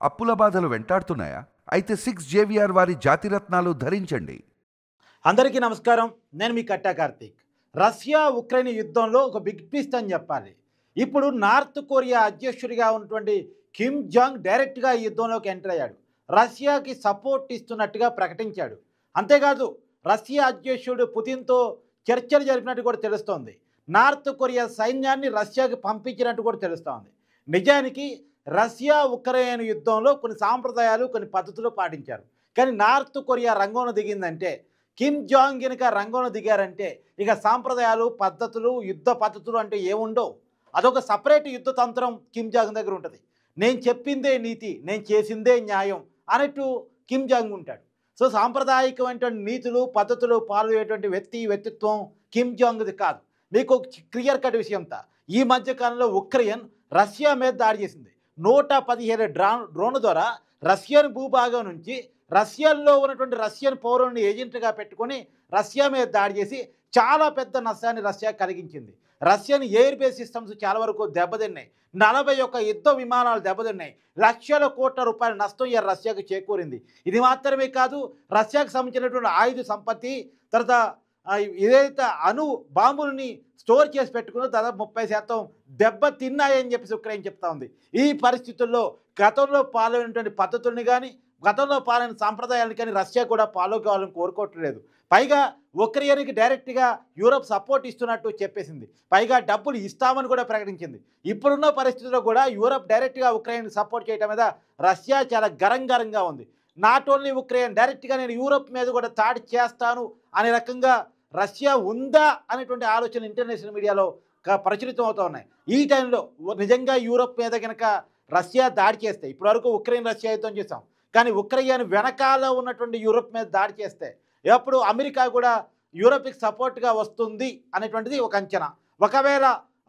అప్పుల బాధలు వెంటాడుతున్నాయా? అయితే 6 జేవిఆర్ వారి జాతిరత్నాలు ధరించండి. అందరికీ నమస్కారం. నేను మీ కట్టా కార్తీక్. రష్యా ఉక్రెయిన్ యుద్ధంలో ఒక బిగ్ ట్విస్ట్ అని చెప్పాలి. ఇప్పుడు నార్త్ కొరియా అధ్యక్షుడిగా ఉన్నటువంటి కిమ్ జాంగ్ డైరెక్ట్గా ఈ యుద్ధంలోకి ఎంటర్ అయ్యాడు. రష్యాకి సపోర్ట్ ఇస్తున్నట్టుగా ప్రకటించాడు. అంతేకాదు రష్యా అధ్యక్షుడు పుతిన్తో చర్చలు జరిపినట్టు కూడా తెలుస్తోంది. నార్త్ కొరియా సైన్యాన్ని రష్యాకి పంపించినట్టు కూడా తెలుస్తోంది. నిజానికి రష్యా ఉక్రెయిన్ యుద్ధంలో కొన్ని సాంప్రదాయాలు కొన్ని పద్ధతులు పాటించారు. కానీ నార్త్ కొరియా రంగంలో దిగిందంటే, కిమ్ జాంగ్ కనుక రంగంలో దిగారంటే ఇక సాంప్రదాయాలు పద్ధతులు యుద్ధ పద్ధతులు అంటే ఏముండవు. అదొక సపరేట్ యుద్ధ తంత్రం కిమ్ జాంగ్ దగ్గర ఉంటుంది. నేను చెప్పిందే నీతి, నేను చేసిందే న్యాయం అన్నట్టు కిమ్ జాంగ్ ఉంటాడు. సో సాంప్రదాయకమైనటువంటి నీతులు పద్ధతులు పాల్గొనేటువంటి వ్యక్తిత్వం కిమ్ జాంగ్ది కాదు. మీకు క్లియర్ కట్ విషయంతా, ఈ మధ్యకాలంలో ఉక్రెయిన్ రష్యా మీద దాడి చేసింది. 117 డ్రోన్ ద్వారా రష్యన్ భూభాగం నుంచి రష్యాలో ఉన్నటువంటి రష్యన్ పౌరులను ఏజెంట్గా పెట్టుకొని రష్యా మీద దాడి చేసి చాలా పెద్ద నష్టాన్ని రష్యా కలిగించింది. రష్యన్ ఎయిర్ బేస్ సిస్టమ్స్ చాలా వరకు దెబ్బతిన్నాయి. 41 యుద్ధ విమానాలు దెబ్బతిన్నాయి. లక్షల కోట్ల రూపాయల నష్టం ఈ రష్యాకు చేకూరింది. ఇది మాత్రమే కాదు, రష్యాకు సంబంధించినటువంటి ఆయుధ సంపత్తి, తర్వాత ఏదైతే అణు బాంబులని స్టోర్ చేసి పెట్టుకుని దాదాపు 30% దెబ్బ తిన్నాయని చెప్పేసి ఉక్రెయిన్ చెప్తా ఉంది. ఈ పరిస్థితుల్లో గతంలో పాల్గొనేటువంటి పద్ధతుల్ని కానీ గతంలో పాలైన సాంప్రదాయాలను కానీ రష్యా కూడా ఫాలో కావాలని కోరుకోవట్లేదు. పైగా ఉక్రెయిన్కి డైరెక్ట్గా యూరోప్ సపోర్ట్ ఇస్తున్నట్టు చెప్పేసింది. పైగా డబ్బులు ఇస్తామని కూడా ప్రకటించింది. ఇప్పుడున్న పరిస్థితుల్లో కూడా యూరోప్ డైరెక్ట్గా ఉక్రెయిన్కి సపోర్ట్ చేయడం మీద రష్యా చాలా గరంగా ఉంది. నాట్ ఓన్లీ ఉక్రెయిన్, డైరెక్ట్గా నేను యూరోప్ మీద కూడా దాడి చేస్తాను అనే రకంగా రష్యా ఉందా అనేటువంటి ఆలోచన ఇంటర్నేషనల్ మీడియాలో ప్రచురితం అవుతూ ఉన్నాయి. ఈ టైంలో నిజంగా యూరోప్ మీద కనుక రష్యా దాడి చేస్తే, ఇప్పటివరకు ఉక్రెయిన్ రష్యా యుద్ధం చేసాం, కానీ ఉక్రెయిన్ వెనకాల ఉన్నటువంటి యూరోప్ మీద దాడి చేస్తే ఎప్పుడు అమెరికా కూడా యూరోప్కి సపోర్ట్గా వస్తుంది అనేటువంటిది ఒక అంచనా. ఒకవేళ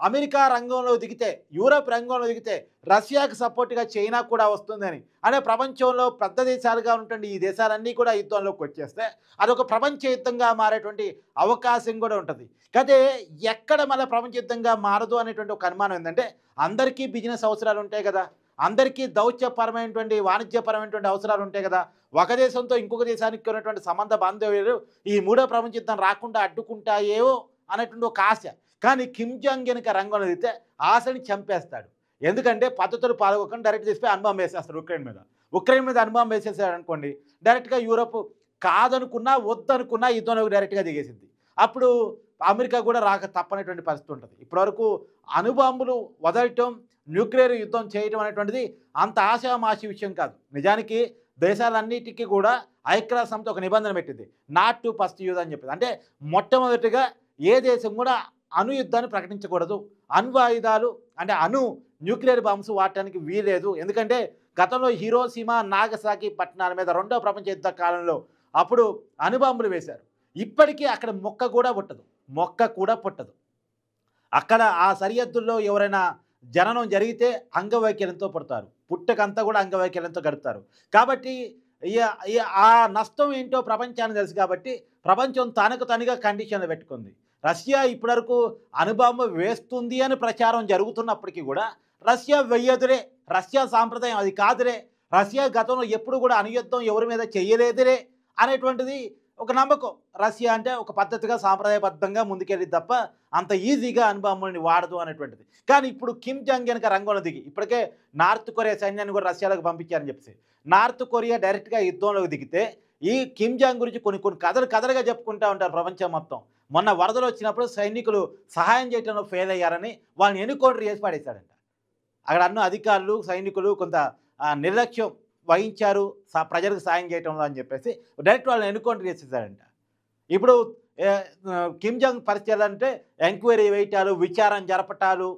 అమెరికా రంగంలో దిగితే, యూరోప్ రంగంలో దిగితే రష్యాకి సపోర్ట్గా చైనా కూడా వస్తుందని, అంటే ప్రపంచంలో పెద్ద దేశాలుగా ఉన్నటువంటి ఈ దేశాలన్నీ కూడా యుద్ధంలోకి వచ్చేస్తే అదొక ప్రపంచ యుద్ధంగా మారేటువంటి అవకాశం కూడా ఉంటుంది. అయితే ఎక్కడ మళ్ళీ ప్రపంచ యుద్ధంగా మారదు అనేటువంటి ఒక అనుమానం ఏంటంటే, అందరికీ బిజినెస్ అవసరాలు ఉంటాయి కదా, అందరికీ దౌత్యపరమైనటువంటి వాణిజ్యపరమైనటువంటి అవసరాలు ఉంటాయి కదా. ఒక దేశంతో ఇంకొక దేశానికి ఉన్నటువంటి సంబంధ బాంధవ్యాలు ఈ మూడో ప్రపంచ యుద్ధం రాకుండా అడ్డుకుంటాయేవో అనేటువంటి ఒక ఆశ. కానీ కిమ్ జాంగ్ కనుక రంగంలో దిగితే ఆశని చంపేస్తాడు. ఎందుకంటే పద్ధతులు పాల్గొకుండా డైరెక్ట్ చేసిపోయి అనుభవం వేసేస్తాడు ఉక్రెయిన్ మీద అనుభవం వేసేసాడు అనుకోండి, డైరెక్ట్గా యూరోప్ కాదనుకున్నా వద్దనుకున్నా యుద్ధంలోకి డైరెక్ట్గా దిగేసింది. అప్పుడు అమెరికా కూడా రాక తప్పనేటువంటి పరిస్థితి ఉంటుంది. ఇప్పటివరకు అణుబాంబులు వదలటం, న్యూక్లియర్ యుద్ధం చేయడం అనేటువంటిది అంత ఆశామాషి విషయం కాదు. నిజానికి దేశాలన్నిటికీ కూడా ఐక్యరాజ్య సమితి ఒక నిబంధన పెట్టింది, నాట్ టు ఫస్ట్ యూజ్ అని చెప్పింది. అంటే మొట్టమొదటిగా ఏ దేశం కూడా అణు యుద్ధాన్ని ప్రకటించకూడదు, అణ్వాయుధాలు అంటే న్యూక్లియర్ బాంబ్స్ వాడటానికి వీలేదు. ఎందుకంటే గతంలో హిరోషిమా నాగసాకి పట్టణాల మీద రెండో ప్రపంచ యుద్ధ కాలంలో అప్పుడు అణుబాంబులు వేశారు. ఇప్పటికీ అక్కడ మొక్క కూడా పుట్టదు. అక్కడ ఆ సరిహద్దుల్లో ఎవరైనా జననం జరిగితే అంగవైకల్యంతో పుడతారు, పుట్టకంతా కూడా అంగవైకల్యంతో గడుపుతారు. కాబట్టి ఆ నష్టం ఏంటో ప్రపంచానికి తెలుసు. కాబట్టి ప్రపంచం తనకు తనుగా కండిషన్లు పెట్టుకుంది. రష్యా ఇప్పటివరకు అణుబాంబు వేస్తుంది అని ప్రచారం జరుగుతున్నప్పటికీ కూడా రష్యా వెయ్యదులే, రష్యా సాంప్రదాయం అది కాదులే, రష్యా గతంలో ఎప్పుడు కూడా అణుయుద్ధం ఎవరి మీద చేయలేదులే అనేటువంటిది ఒక నమ్మకం. రష్యా అంటే ఒక పద్ధతిగా సాంప్రదాయబద్ధంగా ముందుకెళ్ళి తప్ప అంత ఈజీగా అణుబాంబుల్ని వాడదు అనేటువంటిది. కానీ ఇప్పుడు కిమ్ జాంగ్ కనుక రంగంలో దిగి, ఇప్పటికే నార్త్ కొరియా సైన్యాన్ని కూడా రష్యాలోకి పంపించారని చెప్పేసి, నార్త్ కొరియా డైరెక్ట్గా యుద్ధంలోకి దిగితే ఈ కిమ్ జాంగ్ గురించి కొన్ని కథలుగా చెప్పుకుంటూ ఉంటారు ప్రపంచం మొత్తం. మొన్న వరదలు వచ్చినప్పుడు సైనికులు సహాయం చేయడంలో ఫెయిల్ అయ్యారని వాళ్ళని ఎన్నుకోండి చేసి పడేశాడంట. అక్కడ అన్న అధికారులు సైనికులు కొంత నిర్లక్ష్యం వహించారు ప్రజలకు సాయం చేయడంలో అని చెప్పేసి డైరెక్ట్ వాళ్ళని ఎన్నుకౌంటర్ చేసేసాడంట. ఇప్పుడు కిమ్ జాంగ్ పరిస్థితి అంటే ఎంక్వైరీ వేయటాలు, విచారణ జరపటాలు,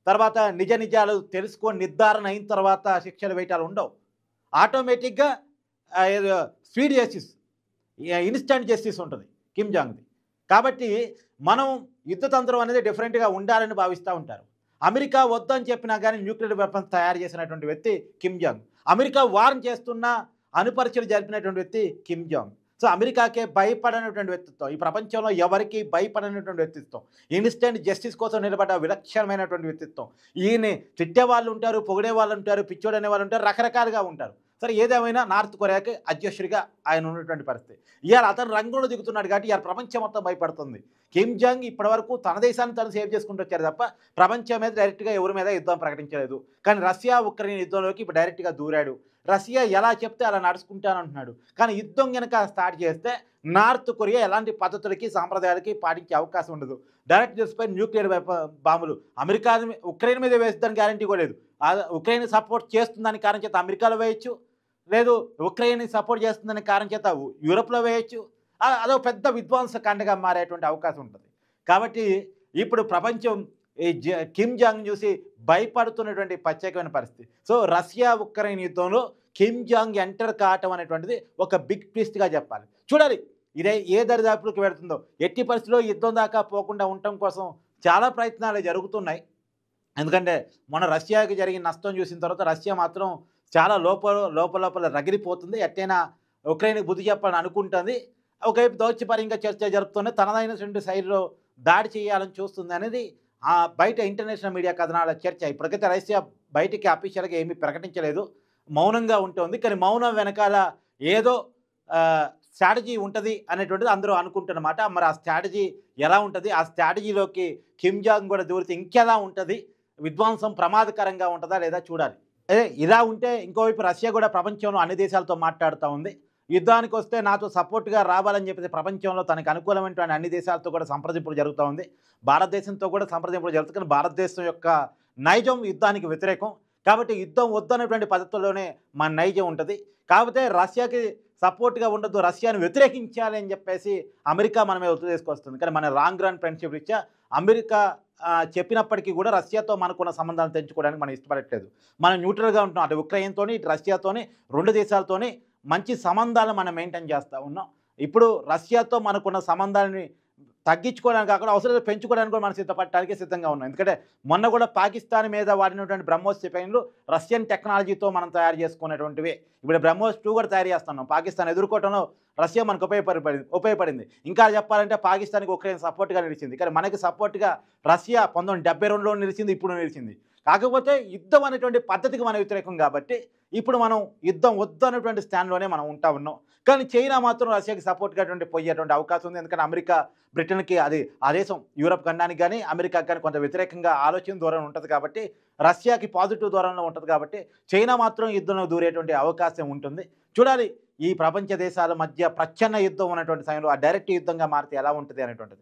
తర్వాత నిజాలు తెలుసుకొని నిర్ధారణ అయిన తర్వాత శిక్షలు వేయటాలు ఉండవు. ఆటోమేటిక్గా స్పీడ్ జస్టిస్, ఇన్స్టంట్ జస్టిస్ ఉంటుంది కిమ్ జాంగ్ది. కాబట్టి మనం యుద్ధతంత్రం అనేది డిఫరెంట్గా ఉండాలని భావిస్తూ ఉంటారు. అమెరికా వద్దని చెప్పినా కానీ న్యూక్లియర్ వెపన్స్ తయారు చేసినటువంటి వ్యక్తి కిమ్ జాంగ్. అమెరికా వార్న్ చేస్తున్న అణుపరీక్షలు జరిపినటువంటి వ్యక్తి కిమ్ జాంగ్. సో అమెరికాకే భయపడనటువంటి వ్యక్తిత్వం, ఈ ప్రపంచంలో ఎవరికి భయపడనటువంటి వ్యక్తిత్వం, ఇన్స్టెంట్ జస్టిస్ కోసం నిలబడ్డ విలక్షణమైనటువంటి వ్యక్తిత్వం. ఈయన్ని తిట్టే వాళ్ళు ఉంటారు, పొగిడే వాళ్ళు ఉంటారు, పిచ్చోడు అనే వాళ్ళు ఉంటారు, రకరకాలుగా ఉంటారు. సరే ఏదేమైనా నార్త్ కొరియాకి అధ్యక్షుడిగా ఆయన ఉన్నటువంటి పరిస్థితి. ఇవాళ అతను రంగంలో దిగుతున్నాడు కాబట్టి ఇవాళ ప్రపంచం మొత్తం భయపడుతుంది. కిమ్ జాంగ్ ఇప్పటివరకు తన దేశాన్ని తను సేవ్ చేసుకుంటూ వచ్చారు తప్ప ప్రపంచం మీద డైరెక్ట్గా ఎవరి మీద యుద్ధం ప్రకటించలేదు. కానీ రష్యా ఉక్రెయిన్ యుద్ధంలోకి ఇప్పుడు డైరెక్ట్గా దూరాడు. రష్యా ఎలా చెప్తే అలా నడుచుకుంటానంటున్నాడు. కానీ యుద్ధం కనుక స్టార్ట్ చేస్తే నార్త్ కొరియా ఎలాంటి పద్ధతులకి సాంప్రదాయాలకి పాటించే అవకాశం ఉండదు. డైరెక్ట్ చూసిపోయి న్యూక్లియర్ బాంబులు అమెరికా ఉక్రెయిన్ మీద వేస్తుందని గ్యారంటీ కూడా లేదు. ఉక్రెయిన్ సపోర్ట్ చేస్తుందని కారణం చేత అమెరికాలో వేయచ్చు, లేదు ఉక్రెయిన్ సపోర్ట్ చేస్తుందని కారణం చేత యూరోప్లో వేయచ్చు. అదో పెద్ద విధ్వంసకాండగా మారేటువంటి అవకాశం ఉంటుంది. కాబట్టి ఇప్పుడు ప్రపంచం ఈ కిమ్ జాంగ్ చూసి భయపడుతున్నటువంటి ప్రత్యేకమైన పరిస్థితి. సో రష్యా ఉక్రెయిన్ యుద్ధంలో కిమ్ జాంగ్ ఎంటర్ కావటం అనేటువంటిది ఒక బిగ్ ట్విస్ట్గా చెప్పాలి. చూడాలి ఇదే ఏ దరిదాపులకు వెళుతుందో. ఎట్టి పరిస్థితుల్లో యుద్ధం దాకా పోకుండా ఉండటం కోసం చాలా ప్రయత్నాలు జరుగుతున్నాయి. ఎందుకంటే మొన్న రష్యాకి జరిగిన నష్టం చూసిన తర్వాత రష్యా మాత్రం చాలా లోపల రగిలిపోతుంది. ఎట్టైనా ఉక్రెయిన్కి బుద్ధి చెప్పాలని అనుకుంటుంది. ఒకవైపు దౌత్యపరంగా చర్చ జరుపుతుంది, తనదైనటువంటి శైలిలో దాడి చేయాలని చూస్తుంది అనేది బయట ఇంటర్నేషనల్ మీడియా కథనాల చర్చ. ఇప్పటికైతే రష్యా బయటికి అఫీషియల్గా ఏమీ ప్రకటించలేదు, మౌనంగా ఉంటుంది. కానీ మౌనం వెనకాల ఏదో స్ట్రాటజీ ఉంటుంది అనేటువంటిది అందరూ అనుకుంటున్నమాట. మరి ఆ స్ట్రాటజీ ఎలా ఉంటుంది, ఆ స్ట్రాటజీలోకి కిమ్ జాంగ్ కూడా దూరితే ఇంకెలా ఉంటుంది, విధ్వంసం ప్రమాదకరంగా ఉంటుందా లేదా చూడాలి. ఇలా ఉంటే ఇంకోవైపు రష్యా కూడా ప్రపంచంలో అన్ని దేశాలతో మాట్లాడుతూ ఉంది. యుద్ధానికి వస్తే నాతో సపోర్ట్గా రావాలని చెప్పేసి ప్రపంచంలో తనకు అనుకూలమైనటువంటి అన్ని దేశాలతో కూడా సంప్రదింపులు జరుగుతూ ఉంది. భారతదేశంతో కూడా సంప్రదింపులు జరుగుతుంది. కానీ భారతదేశం యొక్క నైజం యుద్ధానికి వ్యతిరేకం కాబట్టి యుద్ధం వద్దనేటువంటి పద్ధతుల్లోనే మన నైజం ఉంటుంది. కాకపోతే రష్యాకి సపోర్ట్గా ఉండొద్దు, రష్యాను వ్యతిరేకించాలి అని చెప్పేసి అమెరికా మన మీద ఒత్తిడి తీసుకొస్తుంది. కానీ మన రాంగ్ రన్ ఫ్రెండ్షిప్ రీత్యా అమెరికా చెప్పినప్పటికీ కూడా రష్యాతో మనకున్న సంబంధాలు తెంచుకోవడానికి మనం ఇష్టపడట్లేదు. మనం న్యూట్రల్గా ఉంటున్నాం. అటు ఉక్రెయిన్తోని ఇటు రష్యాతోని రెండు దేశాలతోని మంచి సంబంధాలు మనం మెయింటైన్ చేస్తూ ఉన్నాం. ఇప్పుడు రష్యాతో మనకున్న సంబంధాలని తగ్గించుకోవడానికి కాకుండా అవసరం పెంచుకోవడానికి కూడా మనం సిద్ధపడటానికి సిద్ధంగా ఉన్నాం. ఎందుకంటే మొన్న కూడా పాకిస్తాన్ మీద వాడినటువంటి బ్రహ్మోస్ క్షిపణులు రష్యన్ టెక్నాలజీతో మనం తయారు చేసుకునేటువంటివి. ఇప్పుడు బ్రహ్మోస్ 2 కూడా తయారు చేస్తున్నాం. పాకిస్తాన్ ఎదుర్కోవడంలో రష్యా మనకు ఉపయోగపడింది. ఇంకా చెప్పాలంటే పాకిస్తాన్కి ఉక్రెయిన్ సపోర్ట్గా నిలిచింది. కానీ మనకి సపోర్ట్గా రష్యా 1972లో నిలిచింది, ఇప్పుడు నిలిచింది. కాకపోతే యుద్ధం అనేటువంటి పద్ధతికి మన వ్యతిరేకం కాబట్టి ఇప్పుడు మనం యుద్ధం వద్దు అనేటువంటి స్టాండ్లోనే మనం ఉంటా ఉన్నాం. కానీ చైనా మాత్రం రష్యాకి సపోర్ట్గా పోయేటువంటి అవకాశం ఉంది. ఎందుకంటే అమెరికా బ్రిటన్కి అది ఆ దేశం యూరప్ ఖండానికి కానీ అమెరికాకి కానీ కొంత వ్యతిరేకంగా ఆలోచన ధోరణి ఉంటుంది కాబట్టి రష్యాకి పాజిటివ్ ధోరణిలో ఉంటుంది కాబట్టి చైనా మాత్రం యుద్ధంలో దూరేటువంటి అవకాశం ఉంటుంది. చూడాలి ఈ ప్రపంచ దేశాల మధ్య ప్రచ్ఛన్న యుద్ధం ఉన్నటువంటి సమయంలో ఆ డైరెక్ట్ యుద్ధంగా మారితే ఎలా ఉంటుంది అనేటువంటిది.